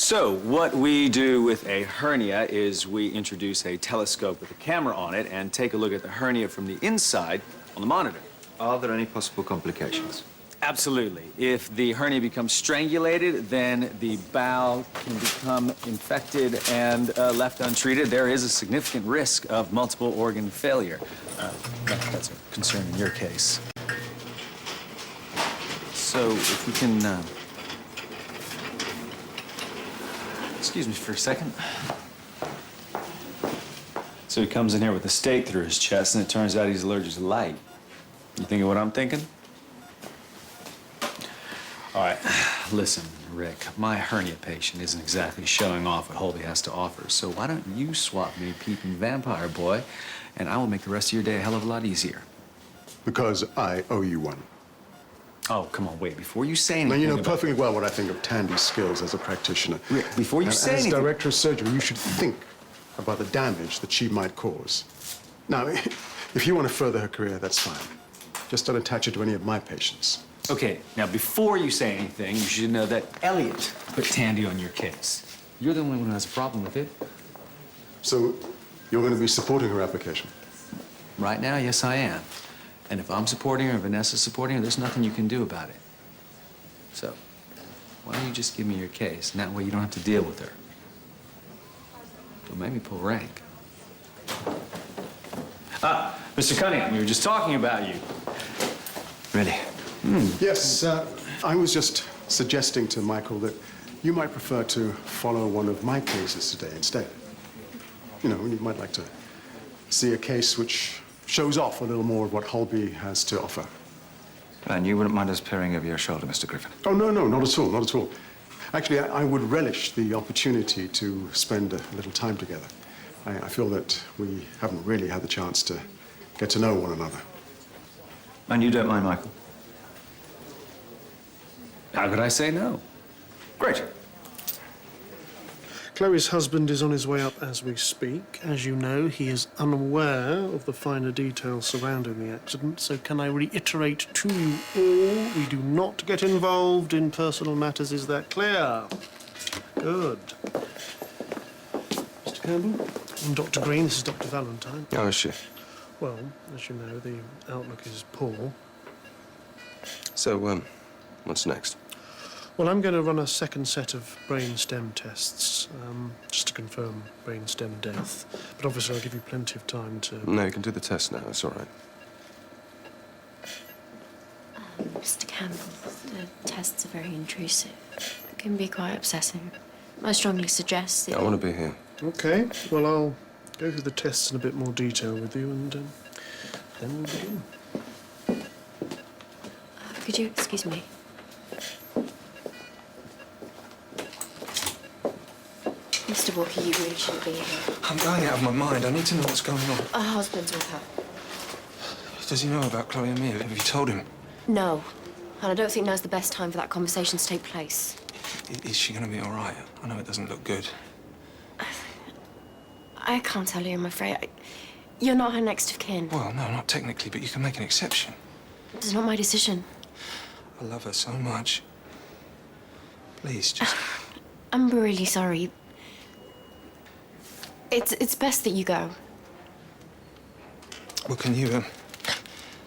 So what we do with a hernia is we introduce a telescope with a camera on it and take a look at the hernia from the inside on the monitor. Are there any possible complications? Absolutely. If the hernia becomes strangulated, then the bowel can become infected and left untreated. There is a significant risk of multiple organ failure. That's a concern in your case. So if we can... Excuse me for a second. So he comes in here with a stake through his chest, and it turns out he's allergic to light. You thinking what I'm thinking? All right, listen, Rick, my hernia patient isn't exactly showing off what Holby has to offer, so why don't you swap me peeping vampire boy, and I will make the rest of your day a hell of a lot easier. Because I owe you one. Oh, come on, wait, before you say anything Now, you know about... perfectly well what I think of Thandie's skills as a practitioner. Rick, before you say anything... As director of surgery, you should think about the damage that she might cause. Now, if you want to further her career, that's fine. Just don't attach it to any of my patients. Okay, now before you say anything, you should know that Elliot put Thandie on your case. You're the only one who has a problem with it. So, you're going to be supporting her application? Right now, yes, I am. And if I'm supporting her and Vanessa's supporting her, there's nothing you can do about it. So, why don't you just give me your case, and that way you don't have to deal with her. Don't make me pull rank. Ah, Mr. Cunningham, we were just talking about you. Really? Yes, I was just suggesting to Michael that you might prefer to follow one of my cases today instead. You know, you might like to see a case which shows off a little more of what Holby has to offer. And you wouldn't mind us peering over your shoulder, Mr. Griffin? Oh, no, not at all, not at all. Actually, I would relish the opportunity to spend a little time together. I feel that we haven't really had the chance to get to know one another. And you don't mind, Michael? How could I say no? Great. Chloe's husband is on his way up as we speak. As you know, he is unaware of the finer details surrounding the accident, so can I reiterate to you all, we do not get involved in personal matters. Is that clear? Good. Mr. Campbell and Dr. Green, this is Dr. Valentine. Oh, is she? Well, as you know, the outlook is poor. So, what's next? Well, I'm going to run a second set of brain stem tests, just to confirm brain stem death. But obviously I'll give you plenty of time to... No, you can do the test now. It's all right. Mr. Campbell, the tests are very intrusive. It can be quite upsetting. I strongly suggest that... I want to be here. OK, well, I'll go through the tests in a bit more detail with you, and then we'll begin. Could you excuse me? Mr. Walker, you really shouldn't be here. I'm going out of my mind. I need to know what's going on. Our husband's with her. Does he know about Chloe and me? Have you told him? No. And I don't think now's the best time for that conversation to take place. Is she going to be all right? I know it doesn't look good. I can't tell you, I'm afraid. You're not her next of kin. Well, no, not technically, but you can make an exception. It's not my decision. I love her so much. Please, just... I'm really sorry. It's best that you go. Well, can you,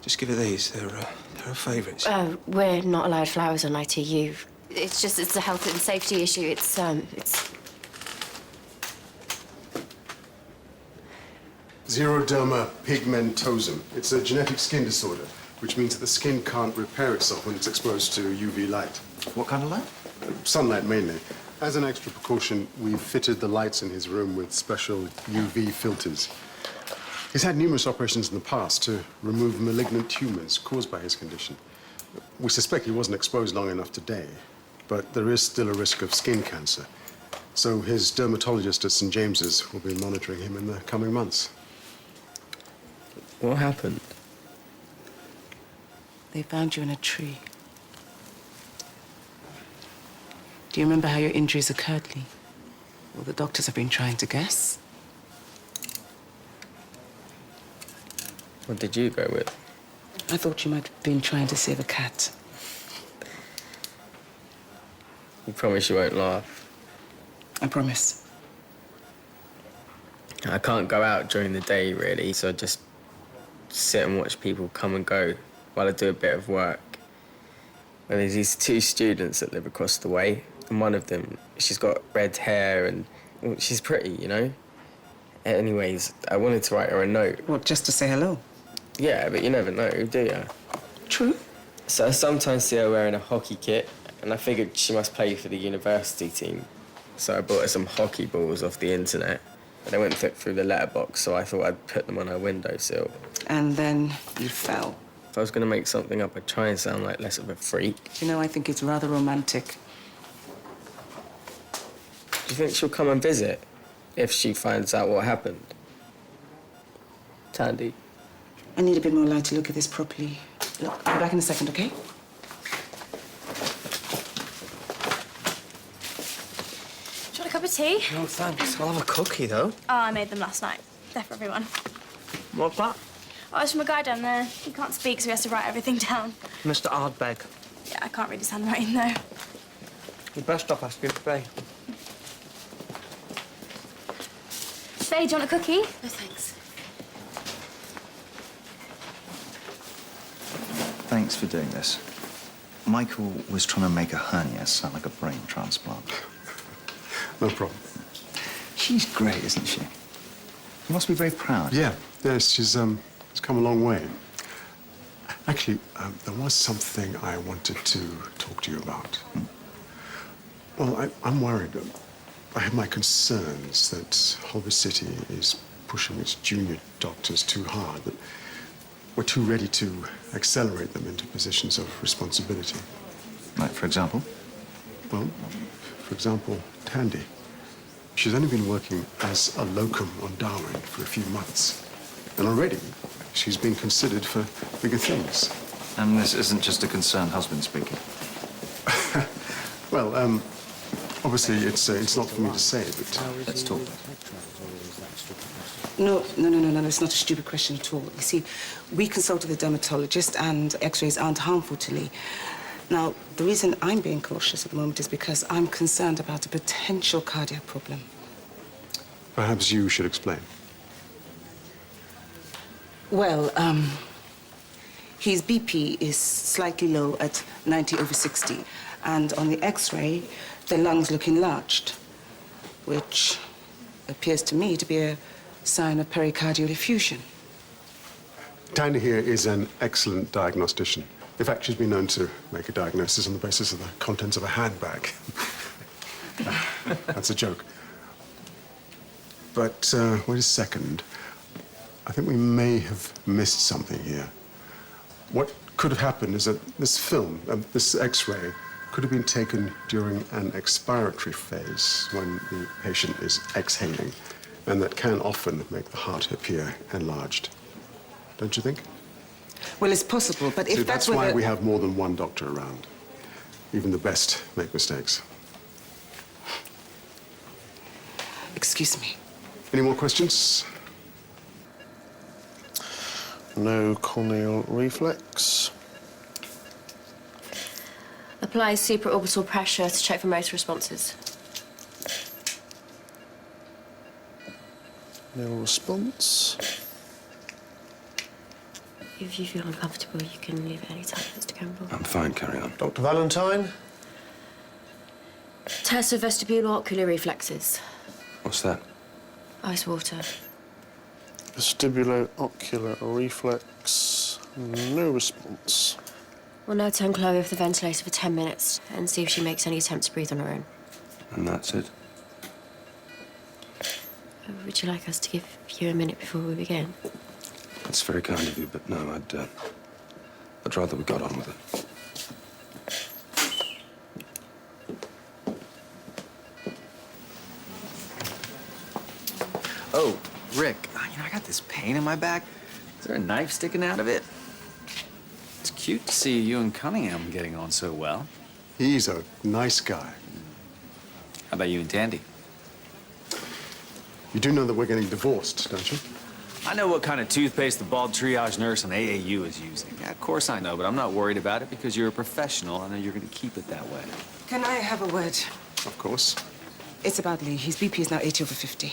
just give her these? They're her favourites. Oh, we're not allowed flowers on ITU. It's a health and safety issue. It's... Xeroderma pigmentosum. It's a genetic skin disorder, which means that the skin can't repair itself when it's exposed to UV light. What kind of light? Sunlight, mainly. As an extra precaution, we've fitted the lights in his room with special UV filters. He's had numerous operations in the past to remove malignant tumors caused by his condition. We suspect he wasn't exposed long enough today, but there is still a risk of skin cancer. So his dermatologist at St. James's will be monitoring him in the coming months. What happened? They found you in a tree. Do you remember how your injuries occurred, Lee? Well, the doctors have been trying to guess. What did you go with? I thought you might have been trying to save a cat. You promise you won't laugh? I promise. I can't go out during the day, really, so I just sit and watch people come and go while I do a bit of work. And there's these two students that live across the way, and one of them, she's got red hair and well, she's pretty, you know? Anyways, I wanted to write her a note. What, just to say hello? Yeah, but you never know, do you? True. So I sometimes see her wearing a hockey kit, and I figured she must play for the university team. So I bought her some hockey balls off the internet, and they wouldn't fit through the letterbox, so I thought I'd put them on her windowsill. And then you fell. If I was going to make something up, I'd try and sound like less of a freak. You know, I think it's rather romantic. Do you think she'll come and visit if she finds out what happened? Thandie? I need a bit more light to look at this properly. Look, I'll be back in a second, okay? Do you want a cup of tea? No, thanks. I'll have a cookie, though. Oh, I made them last night. They're for everyone. What's that? Oh, it's from a guy down there. He can't speak, so he has to write everything down. Mr. Ardbeg. Yeah, I can't read his handwriting, though. You best stop asking for Faye. Faye, do you want a cookie? No, thanks. Thanks for doing this. Michael was trying to make a hernia sound like a brain transplant. No problem. She's great, isn't she? You must be very proud. Yeah, yes, she's come a long way. Actually, there was something I wanted to talk to you about. Well, I'm worried. I have my concerns that Holby City is pushing its junior doctors too hard, that we're too ready to accelerate them into positions of responsibility. Like, for example? Well, for example, Thandie. She's only been working as a locum on Darwin for a few months. And already, she's been considered for bigger things. And this isn't just a concerned husband speaking. Well, obviously, it's not for me to say, but... Let's talk. No, it's not a stupid question at all. You see, we consulted the dermatologist and x-rays aren't harmful to Lee. Now, the reason I'm being cautious at the moment is because I'm concerned about a potential cardiac problem. Perhaps you should explain. Well, his BP is slightly low at 90/60, and on the x-ray, the lungs look enlarged, which appears to me to be a sign of pericardial effusion. Thandie here is an excellent diagnostician. In fact, she's been known to make a diagnosis on the basis of the contents of a handbag. That's a joke. But wait a second. I think we may have missed something here. What could have happened is that this film, this X-ray, could have been taken during an expiratory phase when the patient is exhaling, and that can often make the heart appear enlarged. Don't you think? Well, it's possible, but if See, that's that's why whether... we have more than one doctor around. Even the best make mistakes. Excuse me. Any more questions? No corneal reflex. Apply supraorbital pressure to check for motor responses. No response. If you feel uncomfortable, you can leave at any time, Mr. Campbell. I'm fine, carry on. Dr. Valentine? Test of vestibulo-ocular reflexes. What's that? Ice water. Vestibulo-ocular reflex. No response. We'll now turn Chloe off the ventilator for 10 minutes and see if she makes any attempt to breathe on her own. And that's it? Would you like us to give you a minute before we begin? That's very kind of you, but no, I'd rather we got on with it. Oh, Rick, I got this pain in my back. Is there a knife sticking out of it? It's cute to see you and Cunningham getting on so well. He's a nice guy. How about you and Thandie? You do know that we're getting divorced, don't you? I know what kind of toothpaste the bald triage nurse on AAU is using. Yeah, of course I know, but I'm not worried about it because you're a professional. I know you're going to keep it that way. Can I have a word? Of course. It's about Lee. His BP is now 80/50.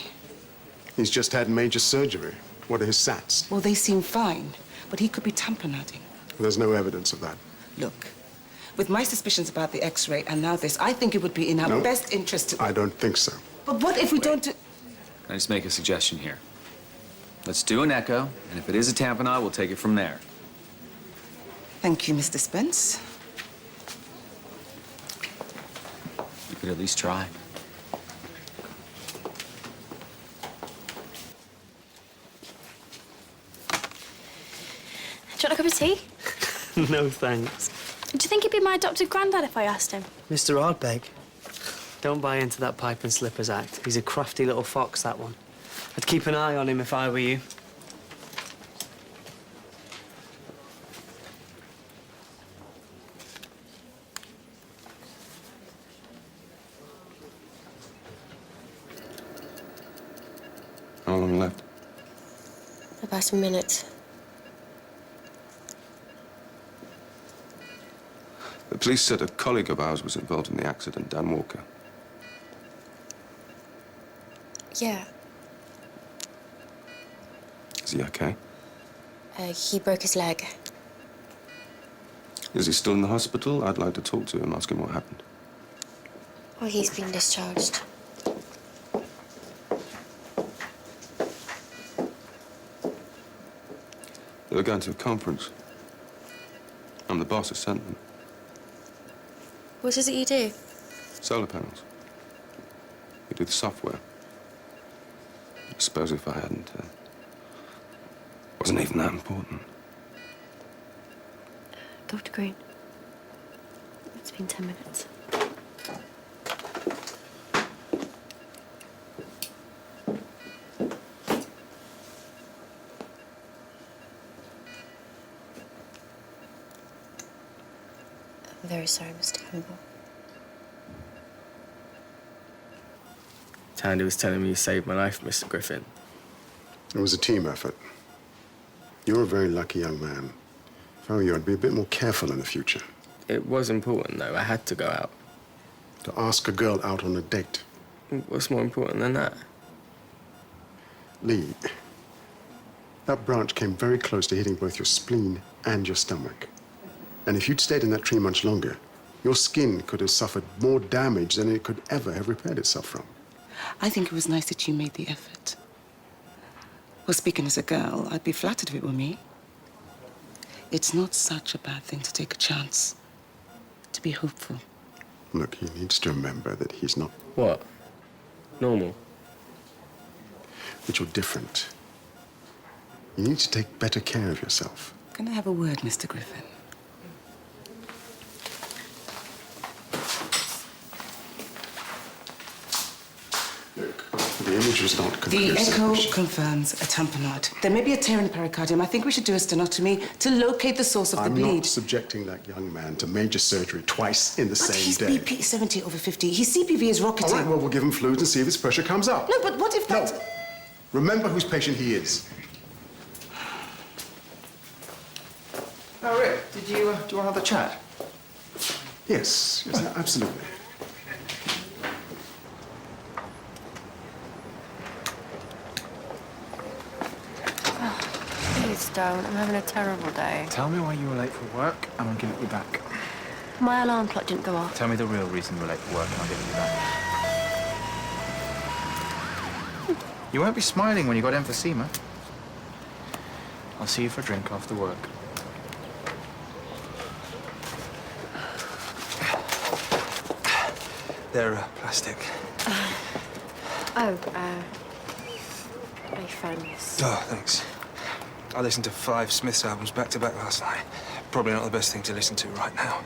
He's just had major surgery. What are his SATs? Well, they seem fine, but he could be tamponading. There's no evidence of that. Look, with my suspicions about the X-ray and now this, I think it would be in our No. best interest to... I don't think so. But what if we don't do... Can I just make a suggestion here? Let's do an echo, and if it is a tamponade, we'll take it from there. Thank you, Mr. Spence. You could at least try. Do you want a cup of tea? No, thanks. Do you think he'd be my adopted granddad if I asked him? Mr. Ardbeg, don't buy into that pipe and slippers act. He's a crafty little fox, that one. I'd keep an eye on him if I were you. How long left? About a minute. The police said a colleague of ours was involved in the accident, Dan Walker. Yeah, Is he okay? he broke his leg. Is he still in the hospital? I'd like to talk to him, ask him what happened. Well, he's been discharged. They were going to a conference. I'm the boss who sent them. What is it you do? Solar panels. We do the software. I suppose if I hadn't, wasn't even that important. Dr. Green. It's been 10 minutes. I'm very sorry, Mr. Campbell. Thandie was telling me you saved my life, Mr. Griffin. It was a team effort. You're a very lucky young man. If I were you, I'd be a bit more careful in the future. It was important, though. I had to go out. To ask a girl out on a date. What's more important than that? Lee, that branch came very close to hitting both your spleen and your stomach. And if you'd stayed in that tree much longer, your skin could have suffered more damage than it could ever have repaired itself from. I think it was nice that you made the effort. Well, speaking as a girl, I'd be flattered if it were me. It's not such a bad thing to take a chance, to be hopeful. Look, he needs to remember that he's not, What? Normal? that you're different. You need to take better care of yourself. Can I have a word, Mr. Griffin? Look, the image was not The conclusive. echo confirms a tamponade. There may be a tear in the pericardium. I think we should do a stenotomy to locate the source of the I'm bleed. not subjecting that young man to major surgery twice in the But same his day. BP is 70/50. His CPV is rocketing. All right, well, we'll give him fluids and see if his pressure comes up. No, but what if that... No. Remember whose patient he is. Oh, Rick, do you want to have a chat? Yes, yes, absolutely. Please don't. I'm having a terrible day. Tell me why you were late for work, and I'll give it you back. My alarm clock didn't go off. Tell me the real reason you were late for work, and I'll give it you back. You won't be smiling when you got emphysema. I'll see you for a drink after work. They're plastic. I found this. Oh, thanks. I listened to 5 Smiths albums back to back last night. Probably not the best thing to listen to right now.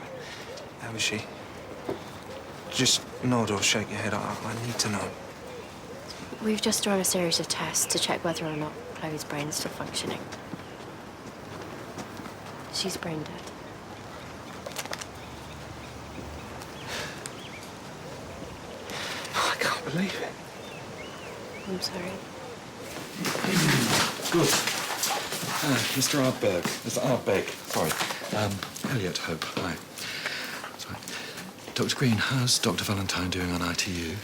How is she? Just nod or shake your head. I need to know. We've just run a series of tests to check whether or not Chloe's brain is still functioning. She's brain dead. I can't believe it. I'm sorry. Good. Mr. Ardbeg. Mr. Ardbeg. Sorry. Elliot, Hope. Hi. Sorry. Dr. Green, how's Dr. Valentine doing on ITU?